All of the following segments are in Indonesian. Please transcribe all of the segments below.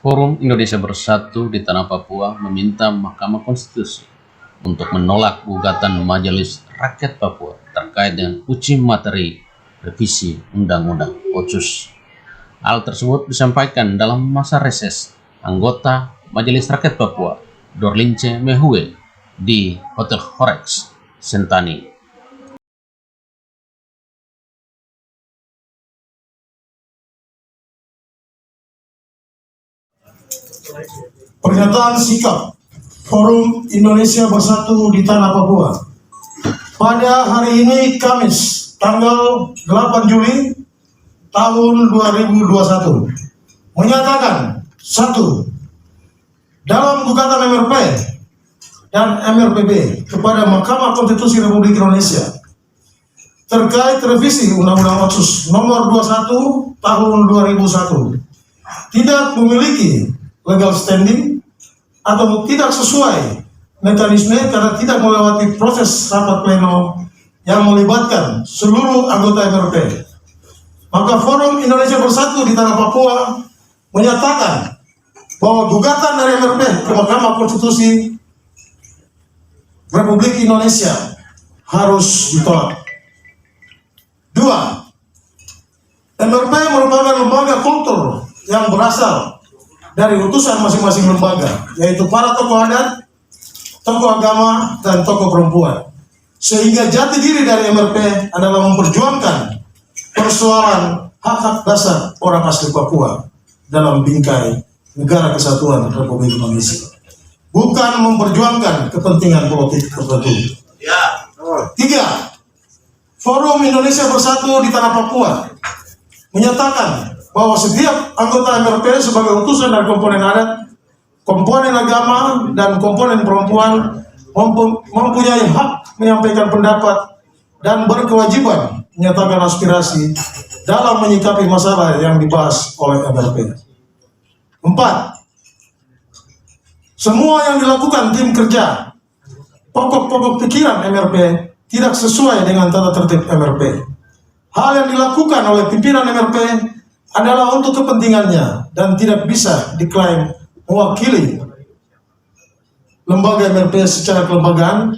Forum Indonesia Bersatu di Tanah Papua meminta Mahkamah Konstitusi untuk menolak gugatan Majelis Rakyat Papua terkait dengan uji materi revisi Undang-Undang Otsus. Hal tersebut disampaikan dalam masa reses anggota Majelis Rakyat Papua, Dorlince Mehue, di Hotel Horex, Sentani. Pernyataan sikap Forum Indonesia Bersatu di Tanah Papua pada hari ini Kamis tanggal 8 Juli tahun 2021 menyatakan: 1. Dalam gugatan MRP dan MRPB kepada Mahkamah Konstitusi Republik Indonesia terkait revisi Undang-Undang Otsus nomor 21 tahun 2001 tidak memiliki legal standing atau tidak sesuai mekanisme karena tidak melewati proses rapat pleno yang melibatkan seluruh anggota MRP. Maka Forum Indonesia Bersatu di Tanah Papua menyatakan bahwa gugatan dari MRP ke Mahkamah Konstitusi Republik Indonesia harus ditolak. 2. MRP merupakan lembaga kultur yang berasal dari utusan masing-masing lembaga, yaitu para tokoh adat, tokoh agama, dan tokoh perempuan. Sehingga jati diri dari MRP adalah memperjuangkan persoalan hak-hak dasar orang asli Papua dalam bingkai Negara Kesatuan Republik Indonesia, bukan memperjuangkan kepentingan politik tertentu. 3. Forum Indonesia Bersatu di Tanah Papua menyatakan bahwa setiap anggota MRP sebagai utusan dari komponen adat, komponen agama, dan komponen perempuan mempunyai hak menyampaikan pendapat dan berkewajiban menyatakan aspirasi dalam menyikapi masalah yang dibahas oleh MRP. 4. Semua yang dilakukan tim kerja pokok-pokok pikiran MRP tidak sesuai dengan tata tertib MRP. Hal yang dilakukan oleh pimpinan MRP adalah untuk kepentingannya dan tidak bisa diklaim mewakili lembaga MRP secara kelembagaan.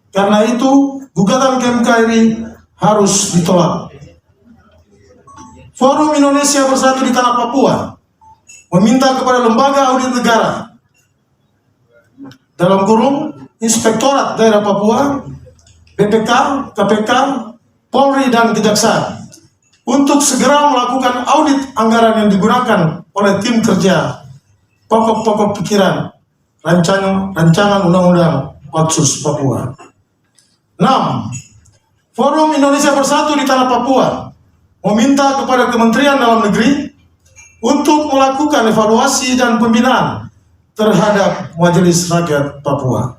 Karena itu, gugatan ke MKRI harus ditolak. Forum Indonesia Bersatu di Tanah Papua meminta kepada lembaga audit negara, dalam kurung Inspektorat Daerah Papua, BPK, KPK, Polri, dan Kejaksaan, untuk segera melakukan audit anggaran yang digunakan oleh tim kerja pokok-pokok pikiran rancangan Undang-Undang Otsus Papua. 6. Forum Indonesia Bersatu di Tanah Papua meminta kepada Kementerian Dalam Negeri untuk melakukan evaluasi dan pembinaan terhadap Majelis Rakyat Papua.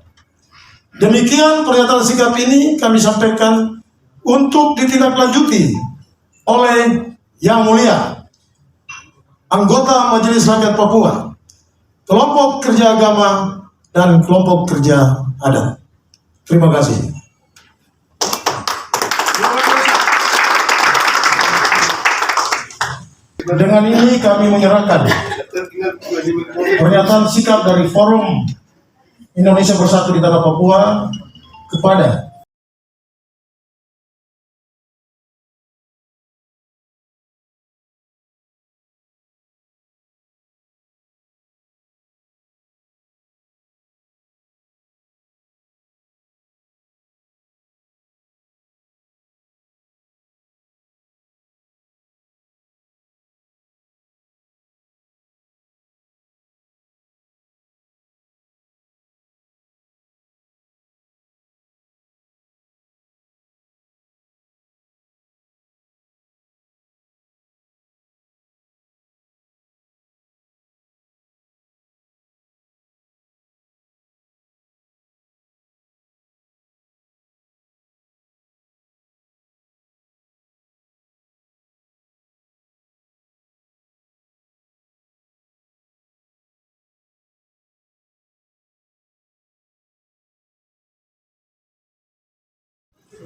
Demikian pernyataan sikap ini kami sampaikan untuk ditindaklanjuti oleh Yang Mulia anggota Majelis Rakyat Papua, kelompok kerja agama, dan kelompok kerja adat. Terima kasih. Dengan ini kami menyerahkan pernyataan sikap dari Forum Indonesia Bersatu di Tanah Papua kepada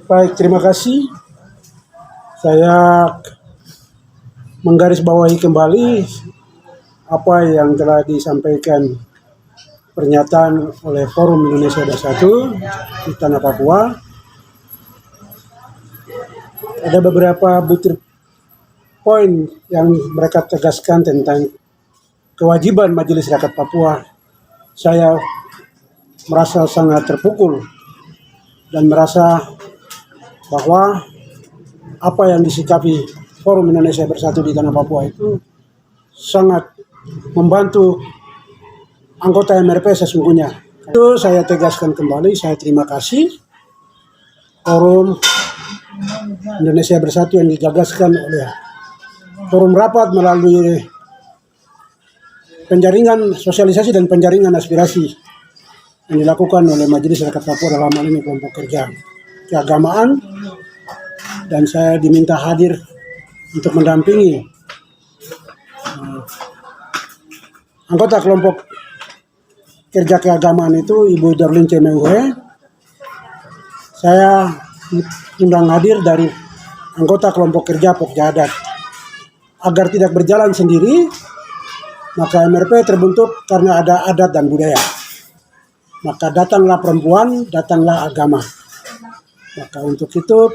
Baik, terima kasih. Saya menggarisbawahi kembali apa yang telah disampaikan pernyataan oleh Forum Indonesia Bersatu di Tanah Papua. Ada beberapa butir poin yang mereka tegaskan tentang kewajiban Majelis Rakyat Papua. Saya merasa sangat terpukul dan merasa bahwa apa yang disikapi Forum Indonesia Bersatu di Tanah Papua itu sangat membantu anggota MRP sesungguhnya. Itu saya tegaskan kembali, saya terima kasih Forum Indonesia Bersatu yang digagaskan oleh Forum Rapat melalui penjaringan sosialisasi dan penjaringan aspirasi yang dilakukan oleh Majelis Rakyat Papua dalam hal ini kelompok kerja keagamaan, dan saya diminta hadir untuk mendampingi anggota kelompok kerja keagamaan itu Ibu Dorlin Cemeuhe. Saya undang hadir dari anggota kelompok kerja Pokja Adat. Agar tidak berjalan sendiri, maka MRP terbentuk karena ada adat dan budaya. Maka datanglah perempuan, datanglah agama. Maka untuk itu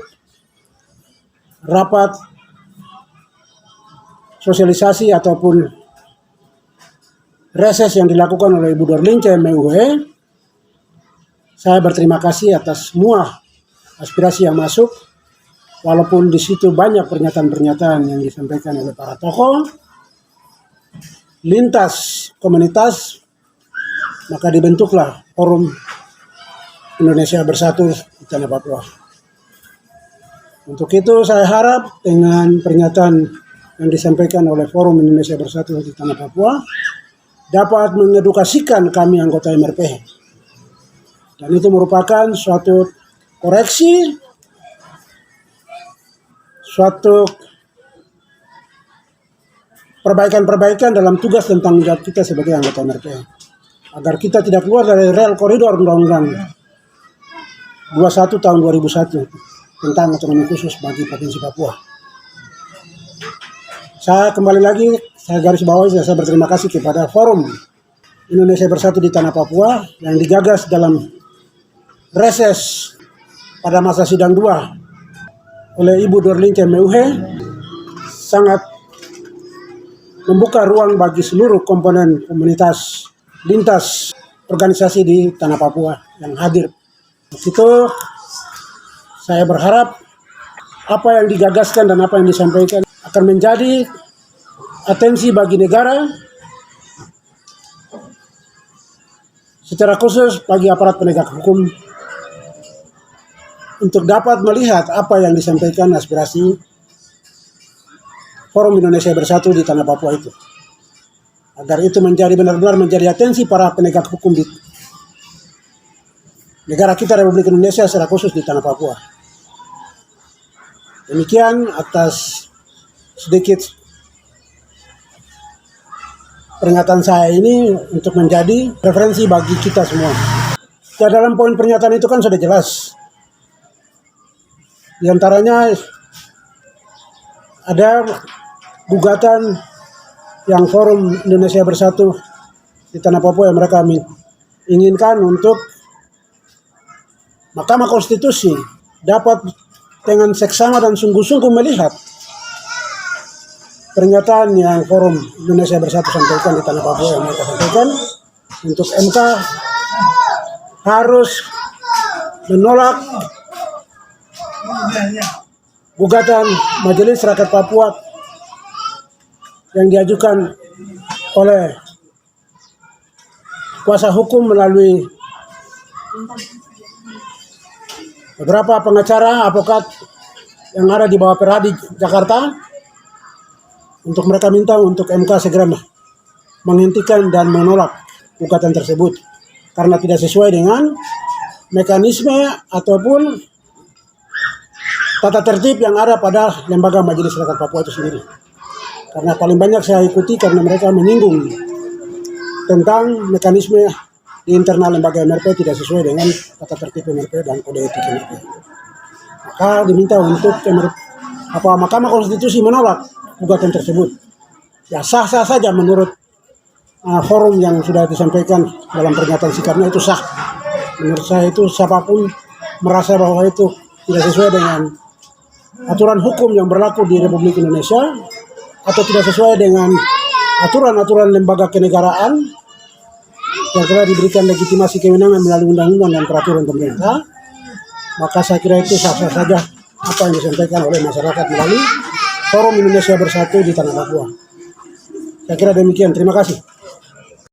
rapat sosialisasi ataupun reses yang dilakukan oleh Ibu Dorlin Cemeuhe, saya berterima kasih atas semua aspirasi yang masuk. Walaupun di situ banyak pernyataan-pernyataan yang disampaikan oleh para tokoh lintas komunitas, maka dibentuklah Forum Indonesia Bersatu di Tanah Papua. Untuk itu saya harap dengan pernyataan yang disampaikan oleh Forum Indonesia Bersatu di Tanah Papua dapat mengedukasikan kami anggota MRP. Dan itu merupakan suatu koreksi, suatu perbaikan-perbaikan dalam tugas dan tanggung jawab kita sebagai anggota MRP, agar kita tidak keluar dari rel koridor Undang-Undang 21 tahun 2001 tentang otonomi khusus bagi Provinsi Papua. Saya kembali lagi, saya garis bawahi, saya berterima kasih kepada Forum Indonesia Bersatu di Tanah Papua yang digagas dalam reses pada masa sidang 2 oleh Ibu Dorlin Cemeuhe, sangat membuka ruang bagi seluruh komponen komunitas lintas organisasi di Tanah Papua yang hadir. Itu saya berharap apa yang digagaskan dan apa yang disampaikan akan menjadi atensi bagi negara, secara khusus bagi aparat penegak hukum, untuk dapat melihat apa yang disampaikan aspirasi Forum Indonesia Bersatu di Tanah Papua itu. Agar itu menjadi benar-benar menjadi atensi para penegak hukum di negara kita Republik Indonesia, secara khusus di Tanah Papua. Demikian atas sedikit pernyataan saya ini untuk menjadi referensi bagi kita semua. Ya, dalam poin pernyataan itu kan sudah jelas. Di antaranya ada gugatan yang Forum Indonesia Bersatu di Tanah Papua yang mereka inginkan untuk Mahkamah Konstitusi dapat dengan seksama dan sungguh-sungguh melihat pernyataan yang Forum Indonesia Bersatu sampaikan di Tanah Papua yang mereka sampaikan, untuk MK harus menolak gugatan Majelis Rakyat Papua yang diajukan oleh kuasa hukum melalui beberapa pengacara advokat yang ada di bawah Peradi Jakarta, untuk mereka minta untuk MK segera menghentikan dan menolak gugatan tersebut karena tidak sesuai dengan mekanisme ataupun tata tertib yang ada pada lembaga Majelis Rakyat Papua itu sendiri. Karena paling banyak saya ikuti karena mereka menyinggung tentang mekanisme di internal lembaga MRP tidak sesuai dengan tata tertib MRP dan kode etik MRP. Maka diminta untuk Mahkamah Konstitusi menolak gugatan tersebut. Ya sah-sah saja menurut forum yang sudah disampaikan dalam pernyataan sikapnya itu sah. Menurut saya itu siapapun merasa bahwa itu tidak sesuai dengan aturan hukum yang berlaku di Republik Indonesia atau tidak sesuai dengan aturan-aturan lembaga kenegaraan yang telah diberikan legitimasi kewenangan melalui undang-undang dan peraturan pemerintah, maka saya kira itu sah-sah saja apa yang disampaikan oleh masyarakat melalui Forum Indonesia Bersatu di Tanah Papua. Saya kira demikian. Terima kasih.